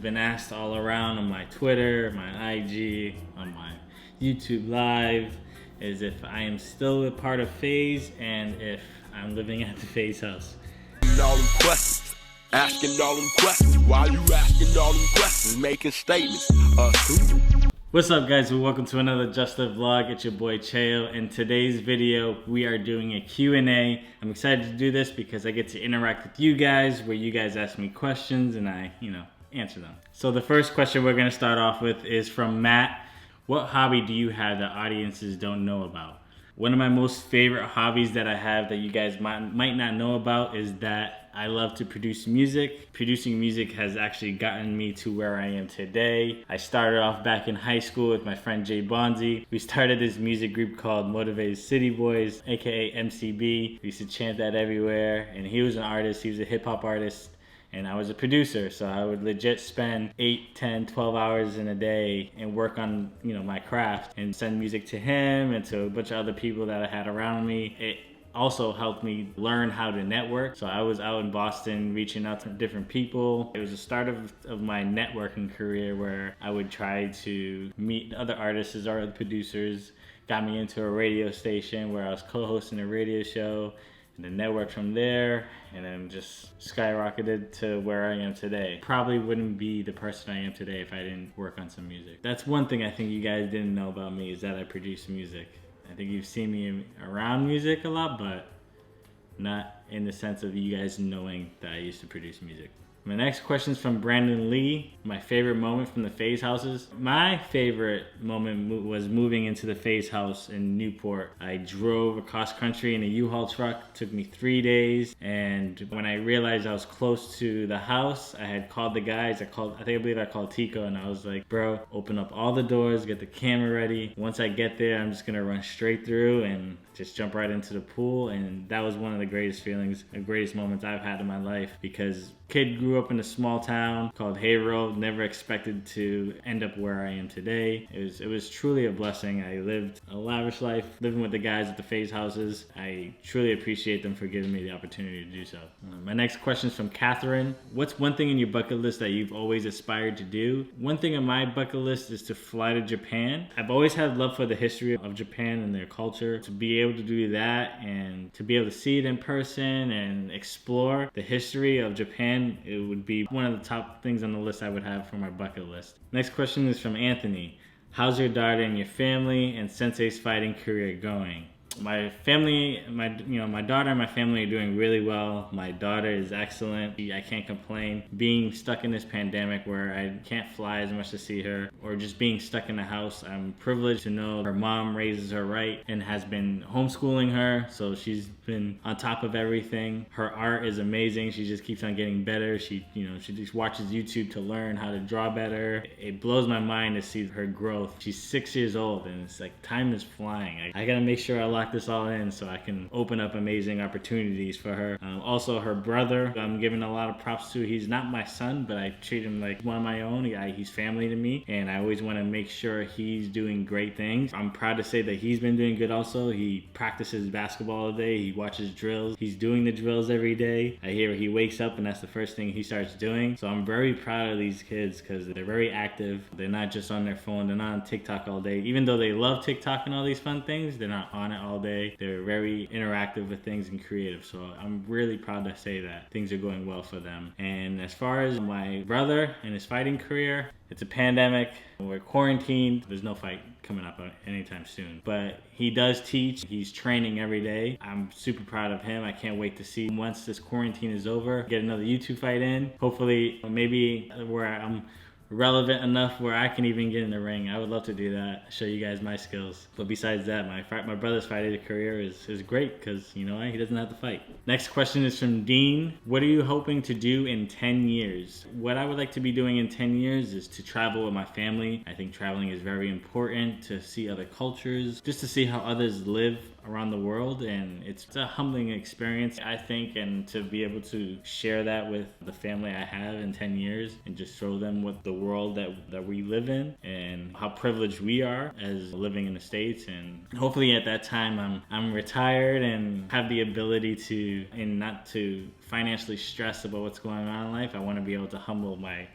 been asked all around on my Twitter, my IG, on my YouTube Live, is if I am still a part of FaZe and if I'm living at the FaZe house. All them questions, asking all them questions. Why you asking all them questions? Making statements. What's up, guys? Well, welcome to another Just Live vlog. It's your boy Cheo. In today's video, we are doing a Q&A. I'm excited to do this because I get to interact with you guys, where you guys ask me questions and I, answer them. So the first question we're gonna start off with is from Matt. What hobby do you have that audiences don't know about? One of my most favorite hobbies that I have that you guys might not know about is that I love to produce music. Producing music has actually gotten me to where I am today. I started off back in high school with my friend Jay Bonzi. We started this music group called Motivated City Boys, aka MCB. We used to chant that everywhere, and he was an artist. He was a hip hop artist. And I was a producer, so I would legit spend 8, 10, 12 hours in a day and work on, my craft and send music to him and to a bunch of other people that I had around me. It also helped me learn how to network. So I was out in Boston reaching out to different people. It was the start of my networking career where I would try to meet other artists or other producers. Got me into a radio station where I was co-hosting a radio show. And then networked from there, and then just skyrocketed to where I am today. Probably wouldn't be the person I am today if I didn't work on some music. That's one thing I think you guys didn't know about me, is that I produce music. I think you've seen me around music a lot, but not in the sense of you guys knowing that I used to produce music. My next question is from Brandon Lee. My favorite moment from the FaZe houses. My favorite moment was moving into the FaZe house in Newport. I drove across country in a U-Haul truck. It took me 3 days. And when I realized I was close to the house, I had called the guys. I believe I called Tico, and I was like, bro, open up all the doors, get the camera ready. Once I get there, I'm just gonna run straight through and just jump right into the pool. And that was one of the greatest feelings, the greatest moments I've had in my life, because kid grew up in a small town called Haverhill, never expected to end up where I am today. It was truly a blessing. I lived a lavish life, living with the guys at the FaZe houses. I truly appreciate them for giving me the opportunity to do so. My next question is from Catherine. What's one thing in your bucket list that you've always aspired to do? One thing on my bucket list is to fly to Japan. I've always had love for the history of Japan and their culture. To be able to do that and to be able to see it in person and explore the history of Japan, it would be one of the top things on the list I would have for my bucket list. Next question is from Anthony. How's your daughter and your family and Sensei's fighting career going? My family, my daughter and my family are doing really well. My daughter is excellent. I can't complain. Being stuck in this pandemic where I can't fly as much to see her, or just being stuck in the house, I'm privileged to know her mom raises her right and has been homeschooling her, so she's been on top of everything. Her art is amazing. She just keeps on getting better. She just watches YouTube to learn how to draw better. It blows my mind to see her growth. She's 6 years old, and it's like time is flying. I gotta make sure I lock this all in so I can open up amazing opportunities for her. Also, her brother, I'm giving a lot of props to. He's not my son, but I treat him like one of my own. He's family to me, and I always want to make sure he's doing great things. I'm proud to say that he's been doing good also. He practices basketball all day. He watches drills. He's doing the drills every day. I hear he wakes up and that's the first thing he starts doing. So I'm very proud of these kids because they're very active. They're not just on their phone. They're not on TikTok all day. Even though they love TikTok and all these fun things, they're not on it all day. They're very interactive with things and creative. So I'm really proud to say that things are going well for them. And as far as my brother and his fighting career, it's a pandemic. We're quarantined. There's no fight coming up anytime soon. But he does teach. He's training every day. I'm super proud of him. I can't wait to see once this quarantine is over, get another YouTube fight in. Hopefully, maybe where I'm relevant enough where I can even get in the ring. I would love to do that, show you guys my skills. But besides that, my brother's fighting career is great because, he doesn't have to fight. Next question is from Dean. What are you hoping to do in 10 years? What I would like to be doing in 10 years is to travel with my family. I think traveling is very important, to see other cultures, just to see how others live around the world, and it's a humbling experience, I think, and to be able to share that with the family I have in 10 years and just show them what the world that we live in and how privileged we are as living in the States. And hopefully at that time I'm retired and have the ability to, and not to financially stress about what's going on in life. I want to be able to humble my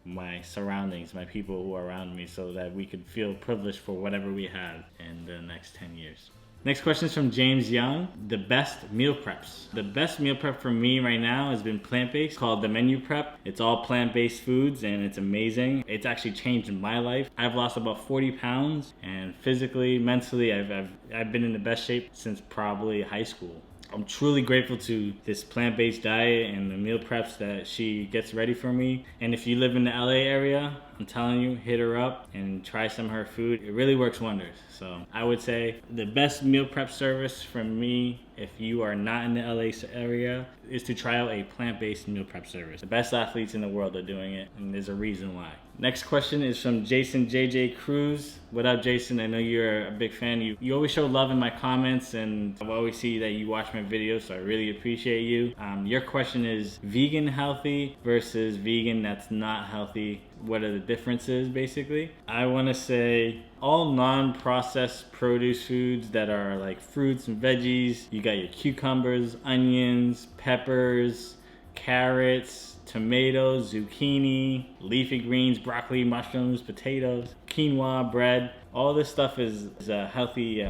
my surroundings, my people who are around me, so that we could feel privileged for whatever we have in the next 10 years. Next question is from James Young. The best meal preps. The best meal prep for me right now has been plant-based, called the Menu Prep. It's all plant-based foods and it's amazing. It's actually changed my life. I've lost about 40 pounds, and physically, mentally, I've been in the best shape since probably high school. I'm truly grateful to this plant-based diet and the meal preps that she gets ready for me. And if you live in the LA area, I'm telling you, hit her up and try some of her food. It really works wonders. So I would say the best meal prep service from me, if you are not in the LA area, is to try out a plant-based meal prep service. The best athletes in the world are doing it, and there's a reason why. Next question is from Jason JJ Cruz. What up, Jason? I know you're a big fan. You always show love in my comments, and I always see that you watch my videos, so I really appreciate you. Your question is vegan healthy versus vegan that's not healthy. What are the differences, basically? I want to say all non-processed produce foods that are like fruits and veggies. You got your cucumbers, onions, peppers, carrots, tomatoes, zucchini, leafy greens, broccoli, mushrooms, potatoes, quinoa, bread. All this stuff is a healthy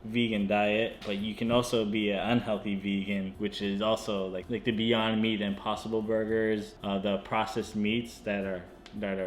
vegan diet, but you can also be an unhealthy vegan, which is also like the Beyond Meat and Impossible Burgers, the processed meats that are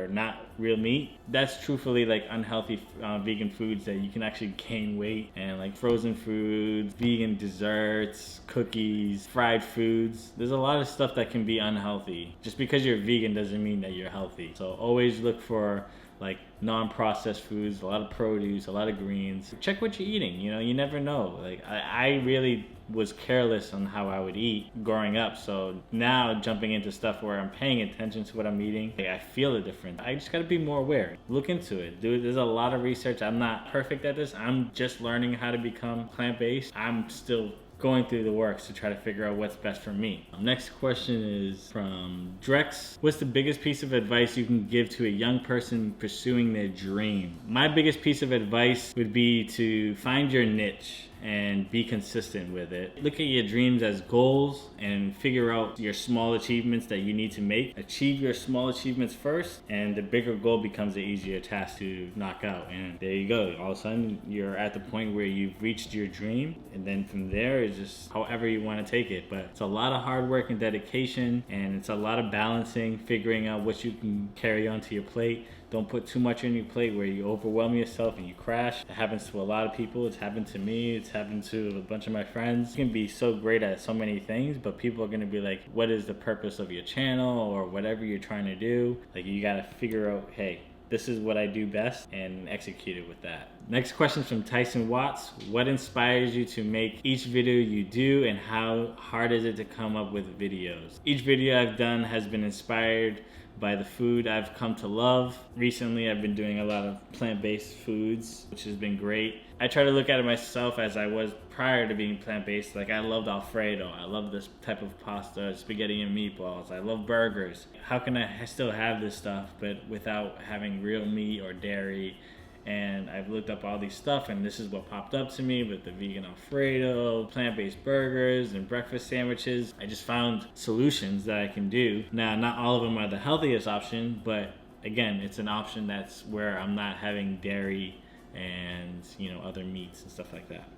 not real meat. That's truthfully like unhealthy vegan foods that you can actually gain weight, and like frozen foods, vegan desserts, cookies, fried foods. There's a lot of stuff that can be unhealthy. Just because you're vegan doesn't mean that you're healthy. So always look for like non-processed foods, a lot of produce, a lot of greens. Check what you're eating, you know, you never know. Like I really was careless on how I would eat growing up. So now jumping into stuff where I'm paying attention to what I'm eating, I feel the difference. I just gotta be more aware. Look into it. Dude, there's a lot of research. I'm not perfect at this. I'm just learning how to become plant-based. I'm still going through the works to try to figure out what's best for me. Next question is from Drex. What's the biggest piece of advice you can give to a young person pursuing their dream? My biggest piece of advice would be to find your niche and be consistent with it. Look at your dreams as goals and figure out your small achievements that you need to make. Achieve your small achievements first, and the bigger goal becomes the easier task to knock out. And there you go. All of a sudden, you're at the point where you've reached your dream, and then from there is just however you want to take it. But it's a lot of hard work and dedication, and it's a lot of balancing, figuring out what you can carry onto your plate. Don't put too much on your plate where you overwhelm yourself and you crash. It happens to a lot of people. It's happened to me. It's happened to a bunch of my friends. You can be so great at so many things, but people are going to be like, what is the purpose of your channel or whatever you're trying to do? Like, you got to figure out, hey, this is what I do best, and execute it with that. Next question is from Tyson Watts. What inspires you to make each video you do, and how hard is it to come up with videos? Each video I've done has been inspired by the food I've come to love. Recently, I've been doing a lot of plant-based foods, which has been great. I try to look at it myself as I was prior to being plant-based. Like, I loved Alfredo. I love this type of pasta, spaghetti and meatballs. I love burgers. How can I still have this stuff, but without having real meat or dairy? And I've looked up all these stuff, and this is what popped up to me with the vegan Alfredo, plant-based burgers, and breakfast sandwiches. I just found solutions that I can do. Now, not all of them are the healthiest option, but again, it's an option that's where I'm not having dairy and, you know, other meats and stuff like that.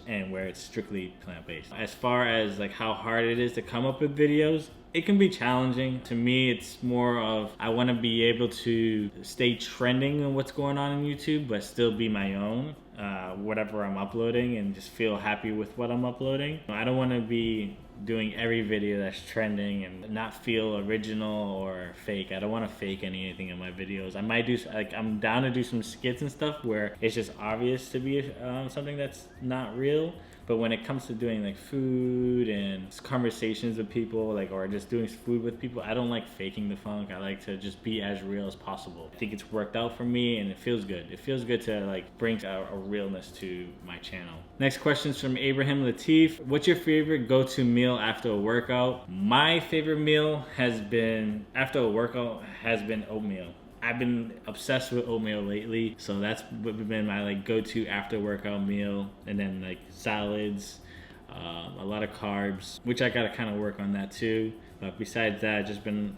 And where it's strictly plant-based. As far as like how hard it is to come up with videos, it can be challenging. To me, it's more of I want to be able to stay trending on what's going on in YouTube, but still be my own, whatever I'm uploading, and just feel happy with what I'm uploading. I don't want to be doing every video that's trending and not feel original or fake. I don't want to fake anything in my videos. I might do, like, I'm down to do some skits and stuff where it's just obvious to be something that's not real. But when it comes to doing like food and conversations with people, like, or just doing food with people, I don't like faking the funk. I like to just be as real as possible. I think it's worked out for me, and it feels good. It feels good to like bring a realness to my channel. Next question is from Abraham Latif. What's your favorite go-to meal after a workout? My favorite meal has been after a workout has been oatmeal. I've been obsessed with oatmeal lately, so that's been my like go-to after workout meal. And then like salads, a lot of carbs, which I gotta kind of work on that too. But besides that, just been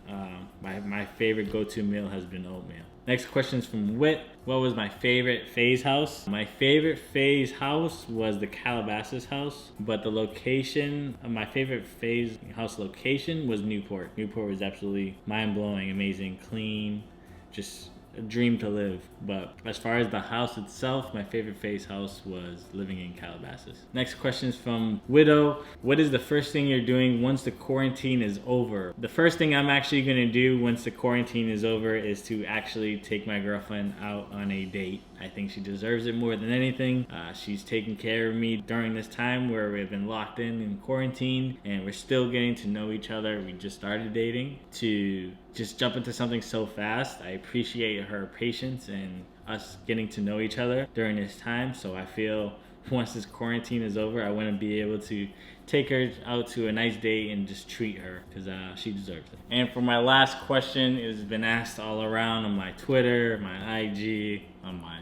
my favorite go-to meal has been oatmeal. Next question is from Wit. What was my favorite FaZe house? My favorite FaZe house was the Calabasas house, but the location, my favorite FaZe house location was Newport. Newport was absolutely mind-blowing, amazing, clean, just a dream to live. But as far as the house itself, my favorite FaZe house was living in Calabasas. Next question is from Widow. What is the first thing you're doing once the quarantine is over? The first thing I'm actually gonna do once the quarantine is over is to actually take my girlfriend out on a date. I think she deserves it more than anything. She's taken care of me during this time where we've been locked in quarantine, and we're still getting to know each other. We just started dating. To just jump into something so fast, I appreciate her patience and us getting to know each other during this time. So I feel once this quarantine is over, I want to be able to take her out to a nice date and just treat her, because she deserves it. And for my last question, it has been asked all around on my Twitter, my IG, on my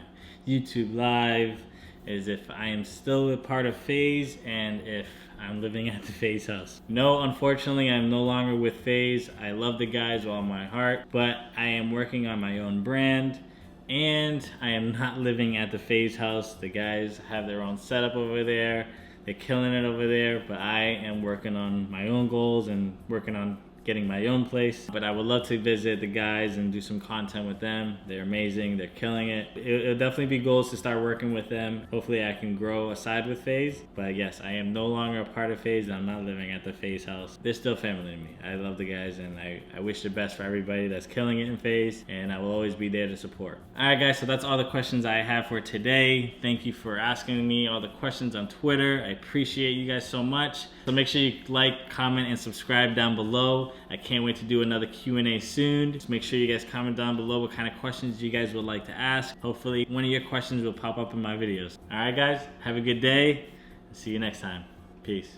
YouTube Live, is if I am still a part of FaZe and if I'm living at the FaZe house. No, unfortunately, I'm no longer with FaZe. I love the guys with all my heart, but I am working on my own brand, and I am not living at the FaZe house. The guys have their own setup over there. They're killing it over there, but I am working on my own goals and working on getting my own place. But I would love to visit the guys and do some content with them. They're amazing, they're killing it. It'll definitely be goals to start working with them. Hopefully I can grow aside with FaZe. But yes, I am no longer a part of FaZe, and I'm not living at the FaZe house. They're still family to me. I love the guys, and I wish the best for everybody that's killing it in FaZe, and I will always be there to support. Alright guys, so that's all the questions I have for today. Thank you for asking me all the questions on Twitter. I appreciate you guys so much. So make sure you like, comment, and subscribe down below. I can't wait to do another Q&A soon. Just make sure you guys comment down below what kind of questions you guys would like to ask. Hopefully one of your questions will pop up in my videos. Alright guys, have a good day. See you next time. Peace.